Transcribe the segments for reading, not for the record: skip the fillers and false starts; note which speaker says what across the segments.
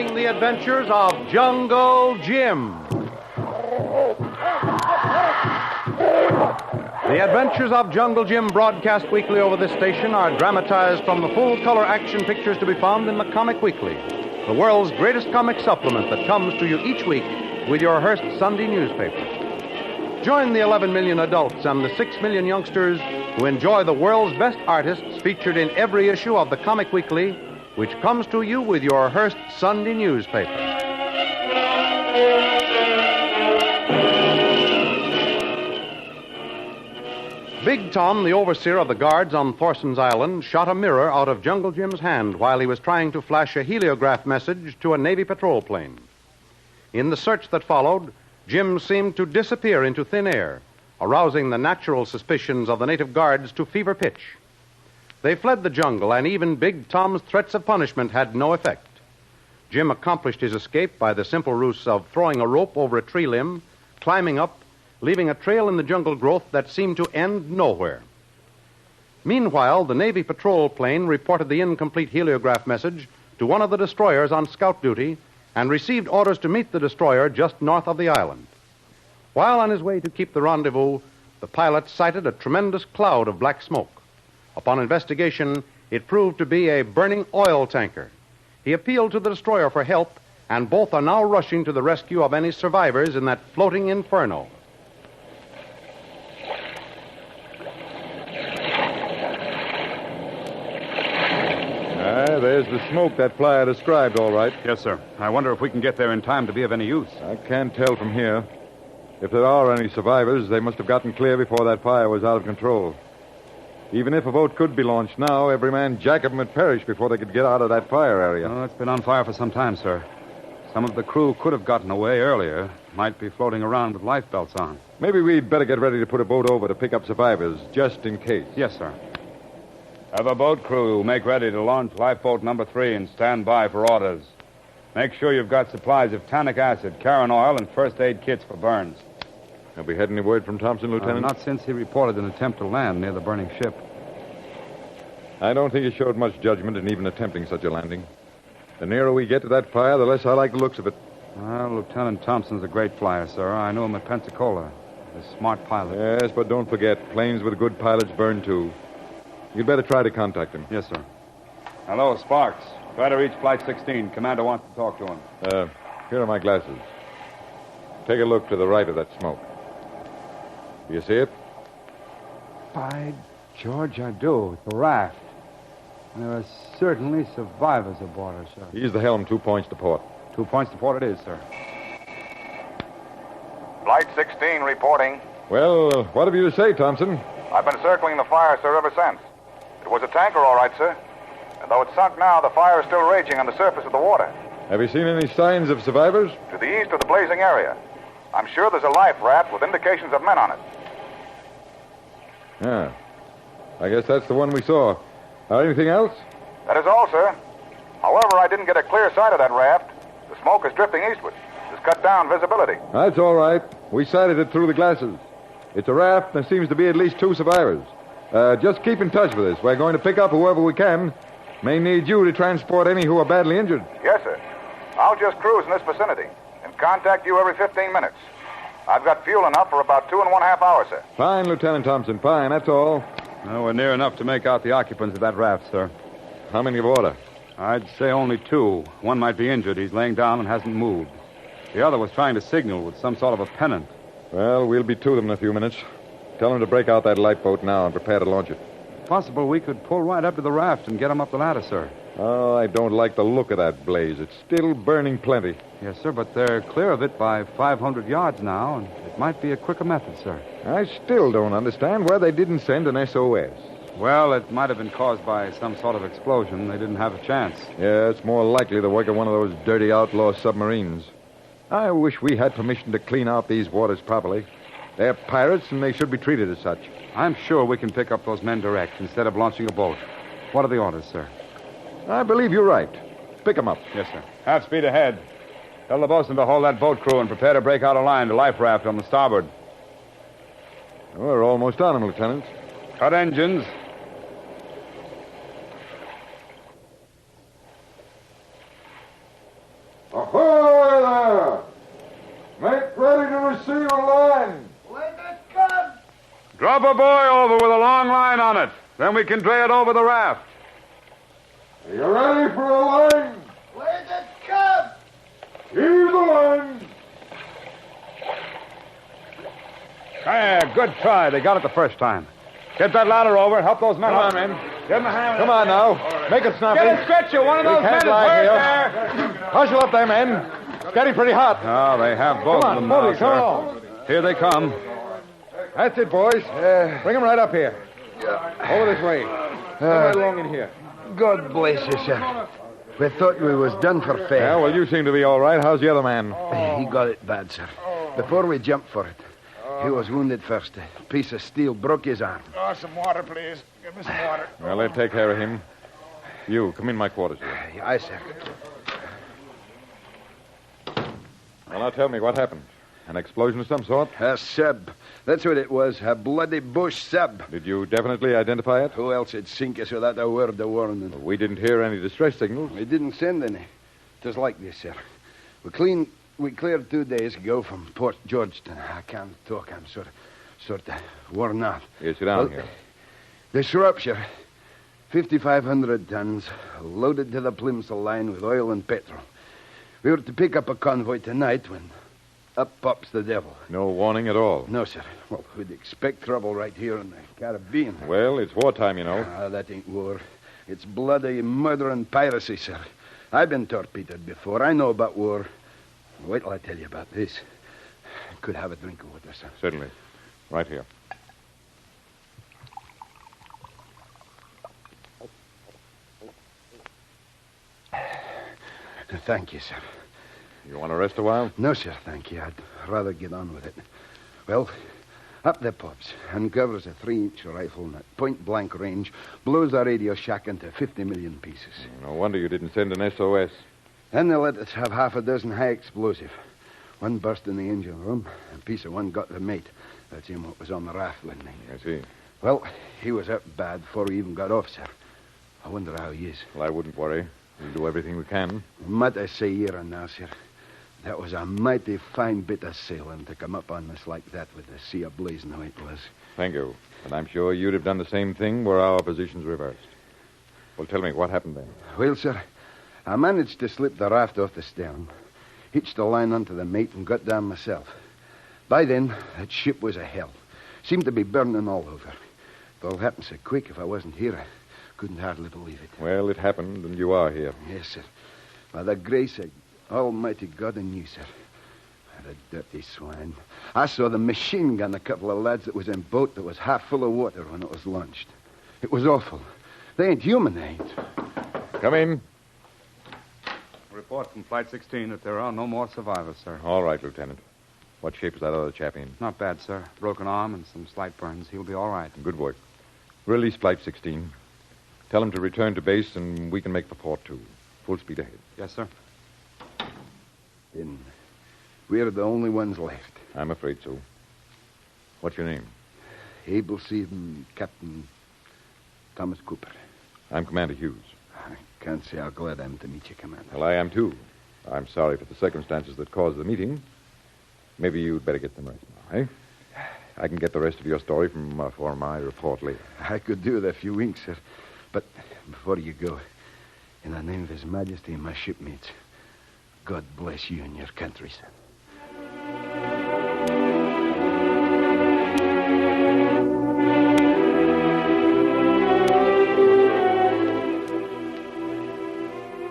Speaker 1: Presenting the adventures of Jungle Jim. The adventures of Jungle Jim, broadcast weekly over this station, are dramatized from the full-color action pictures to be found in the Comic Weekly, the world's greatest comic supplement that comes to you each week with your Hearst Sunday newspaper. Join the 11 million adults and the 6 million youngsters who enjoy the world's best artists featured in every issue of the Comic Weekly, which comes to you with your Hearst Sunday newspaper. Big Tom, the overseer of the guards on Thorson's Island, shot a mirror out of Jungle Jim's hand while he was trying to flash a heliograph message to a Navy patrol plane. In the search that followed, Jim seemed to disappear into thin air, arousing the natural suspicions of the native guards to fever pitch. They fled the jungle, and even Big Tom's threats of punishment had no effect. Jim accomplished his escape by the simple ruse of throwing a rope over a tree limb, climbing up, leaving a trail in the jungle growth that seemed to end nowhere. Meanwhile, the Navy patrol plane reported the incomplete heliograph message to one of the destroyers on scout duty and received orders to meet the destroyer just north of the island. While on his way to keep the rendezvous, the pilot sighted a tremendous cloud of black smoke. Upon investigation, it proved to be a burning oil tanker. He appealed to the destroyer for help, and both are now rushing to the rescue of any survivors in that floating inferno.
Speaker 2: There's the smoke that flyer described, all right.
Speaker 3: Yes, sir. I wonder if we can get there in time to be of any use.
Speaker 2: I can't tell from here. If there are any survivors, they must have gotten clear before that fire was out of control. Even if a boat could be launched now, every man jack of them would perish before they could get out of that fire area.
Speaker 3: Oh, it's been on fire for some time, sir. Some of the crew could have gotten away earlier. Might be floating around with life belts on.
Speaker 2: Maybe we'd better get ready to put a boat over to pick up survivors, just in case.
Speaker 3: Yes, sir.
Speaker 4: Have a boat crew make ready to launch lifeboat number 3 and stand by for orders. Make sure you've got supplies of tannic acid, carron oil, and first aid kits for burns.
Speaker 2: Have we had any word from Thompson, Lieutenant?
Speaker 3: Not since he reported an attempt to land near the burning ship.
Speaker 2: I don't think he showed much judgment in even attempting such a landing. The nearer we get to that fire, the less I like the looks of it.
Speaker 3: Well, Lieutenant Thompson's a great flyer, sir. I knew him at Pensacola. A smart pilot.
Speaker 2: Yes, but don't forget, planes with good pilots burn too. You'd better try to contact him.
Speaker 3: Yes, sir.
Speaker 4: Hello, Sparks. Try to reach Flight 16. Commander wants to talk to him.
Speaker 2: Here are my glasses. Take a look to the right of that smoke. Do you see it?
Speaker 3: By George, I do. The raft. There are certainly survivors aboard her, sir.
Speaker 2: Ease the helm 2 points to port.
Speaker 3: 2 points to port it is, sir.
Speaker 5: Flight 16 reporting.
Speaker 2: Well, what have you to say, Thompson?
Speaker 5: I've been circling the fire, sir, ever since. It was a tanker, all right, sir. And though it's sunk now, the fire is still raging on the surface of the water.
Speaker 2: Have you seen any signs of survivors?
Speaker 5: To the east of the blazing area. I'm sure there's a life raft with indications of men on it.
Speaker 2: Yeah. I guess that's the one we saw. Anything else?
Speaker 5: That is all, sir. However, I didn't get a clear sight of that raft. The smoke is drifting eastward. It's cut down visibility.
Speaker 2: That's all right. We sighted it through the glasses. It's a raft, and there seems to be at least 2 survivors. Just keep in touch with us. We're going to pick up whoever we can. May need you to transport any who are badly injured.
Speaker 5: Yes, sir. I'll just cruise in this vicinity and contact you every 15 minutes. I've got fuel enough for about 2.5 hours, sir.
Speaker 2: Fine, Lieutenant Thompson. Fine, that's all.
Speaker 3: No, we're near enough to make out the occupants of that raft, sir.
Speaker 2: How many aboard her?
Speaker 3: I'd say only 2. One might be injured. He's laying down and hasn't moved. The other was trying to signal with some sort of a pennant.
Speaker 2: Well, we'll be to them in a few minutes. Tell them to break out that lifeboat now and prepare to launch it.
Speaker 3: Possible we could pull right up to the raft and get them up the ladder, sir.
Speaker 2: Oh, I don't like the look of that blaze. It's still burning plenty.
Speaker 3: Yes, sir, but they're clear of it by 500 yards now, and it might be a quicker method, sir.
Speaker 2: I still don't understand why they didn't send an SOS.
Speaker 3: Well, it might have been caused by some sort of explosion. They didn't have a chance.
Speaker 2: Yeah, it's more likely the work of one of those dirty outlaw submarines. I wish we had permission to clean out these waters properly. They're pirates, and they should be treated as such.
Speaker 3: I'm sure we can pick up those men direct instead of launching a boat. What are the orders, sir?
Speaker 2: I believe you're right. Pick them up.
Speaker 3: Yes, sir.
Speaker 4: Half speed ahead. Tell the bosun to hold that boat crew and prepare to break out a line to life raft on the starboard.
Speaker 2: We're almost on them, Lieutenant.
Speaker 4: Cut engines.
Speaker 2: boys see your line?
Speaker 6: Let it come!
Speaker 4: Drop a buoy over with a long line on it. Then we can dray it over the raft.
Speaker 2: Are you ready for a line?
Speaker 6: Let it come!
Speaker 2: Heave the line.
Speaker 4: Good try. They got it the first time. Get that ladder over. Help those men up.
Speaker 2: men.
Speaker 4: Give them a hand.
Speaker 2: Come on now. Make it snappy.
Speaker 4: Get a stretcher. One of those men is hurt there.
Speaker 2: Hustle up there, men. It's getting pretty hot.
Speaker 4: Oh, they have both of them now,
Speaker 2: Bully, come
Speaker 4: sir.
Speaker 2: on.
Speaker 4: Here they come.
Speaker 2: That's it, boys. Bring them right up here. Over this way. Come right along in here.
Speaker 7: God bless you, sir. We thought we was done for fair.
Speaker 2: Yeah, well, you seem to be all right. How's the other man?
Speaker 7: He got it bad, sir. Before we jumped for it, he was wounded first. A piece of steel broke his arm.
Speaker 6: Oh, some water, please. Give me some water.
Speaker 2: Well, they'll take care of him. You, come in my quarters here.
Speaker 7: Aye, sir.
Speaker 2: Well, now tell me what happened. An explosion of some sort?
Speaker 7: A sub. That's what it was. A bloody bush sub.
Speaker 2: Did you definitely identify it?
Speaker 7: Who else would sink us without a word of warning?
Speaker 2: We didn't hear any distress signals.
Speaker 7: We didn't send any. Just like this, sir. We cleared 2 days ago from Port Georgetown. I can't talk. I'm sort of worn out.
Speaker 2: Here, sit down here.
Speaker 7: The Shropshire, 5,500 tons, loaded to the Plimsoll line with oil and petrol. We were to pick up a convoy tonight when up pops the devil.
Speaker 2: No warning at all.
Speaker 7: No, sir. Well, we'd expect trouble right here in the Caribbean.
Speaker 2: Well, it's wartime, you know.
Speaker 7: Ah, that ain't war. It's bloody murder and piracy, sir. I've been torpedoed before. I know about war. Wait till I tell you about this. Could have a drink of water, sir.
Speaker 2: Certainly. Right here.
Speaker 7: Thank you, sir.
Speaker 2: You want to rest a while?
Speaker 7: No, sir, thank you. I'd rather get on with it. Well, up there pops, uncovers a 3-inch rifle and at point-blank range, blows our radio shack into 50 million pieces.
Speaker 2: No wonder you didn't send an SOS.
Speaker 7: Then they let us have half a dozen high explosive. One burst in the engine room, a piece of one got the mate. That's him what was on the raft with me.
Speaker 2: I see.
Speaker 7: Well, he was up bad before we even got off, sir. I wonder how he is.
Speaker 2: Well, I wouldn't worry. We'll do everything we can.
Speaker 7: Might I say here and now, sir, that was a mighty fine bit of sailing to come up on us like that with the sea ablaze the way it was.
Speaker 2: Thank you. And I'm sure you'd have done the same thing were our positions reversed. Well, tell me, what happened then?
Speaker 7: Well, sir, I managed to slip the raft off the stern, hitched the line onto the mate, and got down myself. By then, that ship was a hell. Seemed to be burning all over. It all happened so quick, if I wasn't here, I couldn't hardly believe it.
Speaker 2: Well, it happened, and you are here.
Speaker 7: Yes, sir. By the grace of Almighty God and you, sir. The dirty swine. I saw the machine gun a couple of lads that was in boat that was half full of water when it was launched. It was awful. They ain't human, they ain't.
Speaker 2: Come in.
Speaker 4: Report from Flight 16 that there are no more survivors, sir.
Speaker 2: All right, Lieutenant. What shape is that other chap in?
Speaker 4: Not bad, sir. Broken arm and some slight burns. He'll be all right.
Speaker 2: Good work. Release Flight 16. Tell him to return to base, and we can make for Port 2. Full speed ahead.
Speaker 4: Yes, sir.
Speaker 7: Then we're the only ones left.
Speaker 2: I'm afraid so. What's your name?
Speaker 7: Able Seaman Captain Thomas Cooper.
Speaker 2: I'm Commander Hughes.
Speaker 7: I can't say how glad I am to meet you, Commander.
Speaker 2: Well, I am, too. I'm sorry for the circumstances that caused the meeting. Maybe you'd better get some rest now, eh? I can get the rest of your story for my report later.
Speaker 7: I could do it a few winks, sir. But before you go, in the name of His Majesty and my shipmates, God bless you and your country, sir.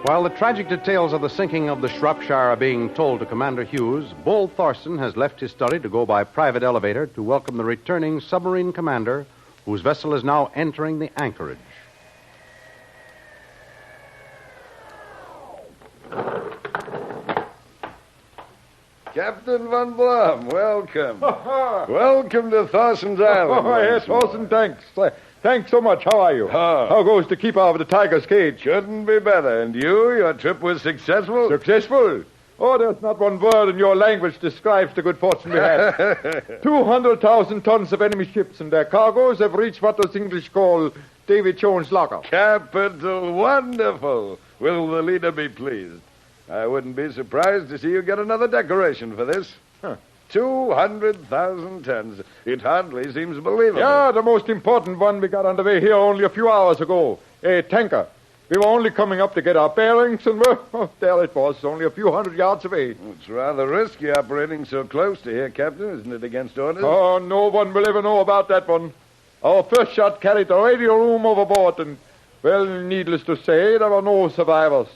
Speaker 1: While the tragic details of the sinking of the Shropshire are being told to Commander Hughes, Bull Thorson has left his study to go by private elevator to welcome the returning submarine commander, whose vessel is now entering the anchorage.
Speaker 7: Captain Van Blom, welcome. Welcome to Thorson's Island.
Speaker 2: Oh, yes, Thorson, thanks. Thanks so much. How are you? How goes to keep out of the tiger's cage?
Speaker 7: Couldn't be better. And you? Your trip was successful?
Speaker 2: Successful? Oh, there's not one word in your language describes the good fortune we had. 200,000 tons of enemy ships and their cargoes have reached what those English call Davy Jones' lockup.
Speaker 7: Capital. Wonderful. Will the leader be pleased? I wouldn't be surprised to see you get another decoration for this.
Speaker 2: Huh.
Speaker 8: 200,000 tons. It hardly seems believable.
Speaker 2: Yeah, the most important one we got underway here only a few hours ago. A tanker. We were only coming up to get our bearings, and there it was, only a few hundred yards away.
Speaker 8: It's rather risky operating so close to here, Captain, isn't it, against orders?
Speaker 2: Oh, no one will ever know about that one. Our first shot carried the radio room overboard, and, well, needless to say, there were no survivors.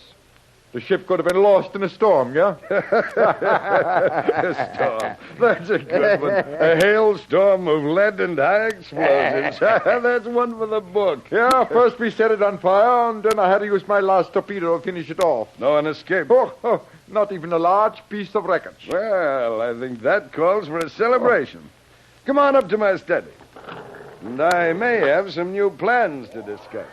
Speaker 2: The ship could have been lost in a storm, yeah?
Speaker 8: A storm. That's a good one. A hailstorm of lead and high explosives. That's one for the book.
Speaker 2: Yeah, first we set it on fire, and then I had to use my last torpedo to finish it off.
Speaker 8: No one escaped.
Speaker 2: Oh, not even a large piece of wreckage.
Speaker 8: Well, I think that calls for a celebration. Come on up to my study. And I may have some new plans to discuss.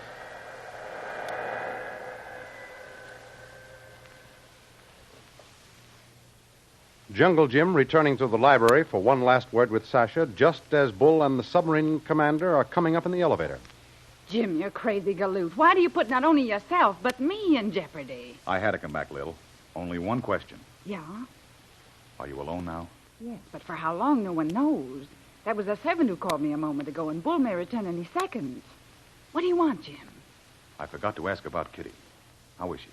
Speaker 1: Jungle Jim returning to the library for one last word with Sasha just as Bull and the submarine commander are coming up in the elevator.
Speaker 9: Jim, you're crazy galoot. Why do you put not only yourself, but me in jeopardy?
Speaker 10: I had to come back, Lil. Only one question.
Speaker 9: Yeah?
Speaker 10: Are you alone now?
Speaker 9: Yes, but for how long, no one knows. That was a servant who called me a moment ago, and Bull may return any seconds. What do you want, Jim?
Speaker 10: I forgot to ask about Kitty. How is she?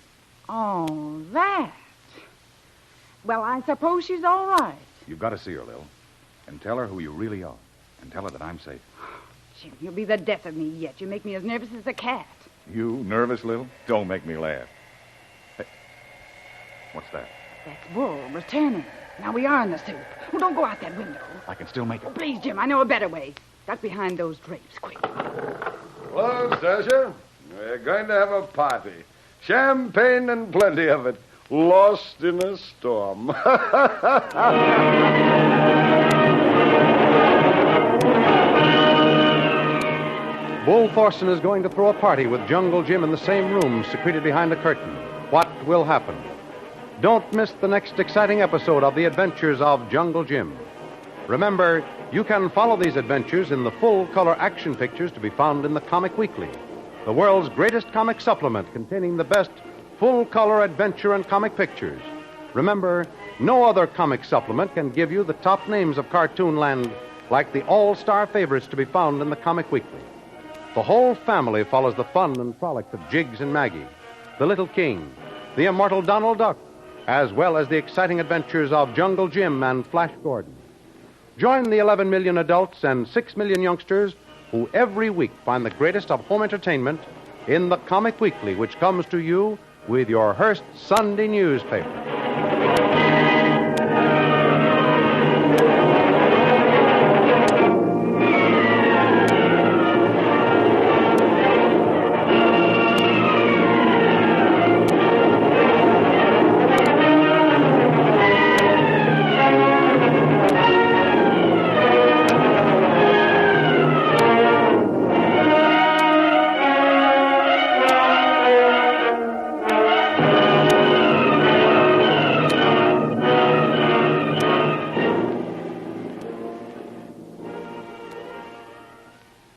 Speaker 9: Oh, that. Well, I suppose she's all right.
Speaker 10: You've got to see her, Lil. And tell her who you really are. And tell her that I'm safe.
Speaker 9: Jim, you'll be the death of me yet. You make me as nervous as a cat.
Speaker 10: You nervous, Lil? Don't make me laugh. Hey, what's that?
Speaker 9: That's Bull returning. Now we are in the soup. Oh, don't go out that window.
Speaker 10: I can still make it.
Speaker 9: Oh, please, Jim, I know a better way. Duck behind those drapes, quick.
Speaker 8: Hello, Sasha. We're going to have a party. Champagne and plenty of it. Lost in a storm.
Speaker 1: Bull Thorson is going to throw a party with Jungle Jim in the same room, secreted behind a curtain. What will happen? Don't miss the next exciting episode of The Adventures of Jungle Jim. Remember, you can follow these adventures in the full-color action pictures to be found in the Comic Weekly, the world's greatest comic supplement containing the best full-color adventure and comic pictures. Remember, no other comic supplement can give you the top names of cartoonland like the all-star favorites to be found in the Comic Weekly. The whole family follows the fun and frolics of Jiggs and Maggie, the Little King, the immortal Donald Duck, as well as the exciting adventures of Jungle Jim and Flash Gordon. Join the 11 million adults and 6 million youngsters who every week find the greatest of home entertainment in the Comic Weekly, which comes to you with your Hearst Sunday newspaper.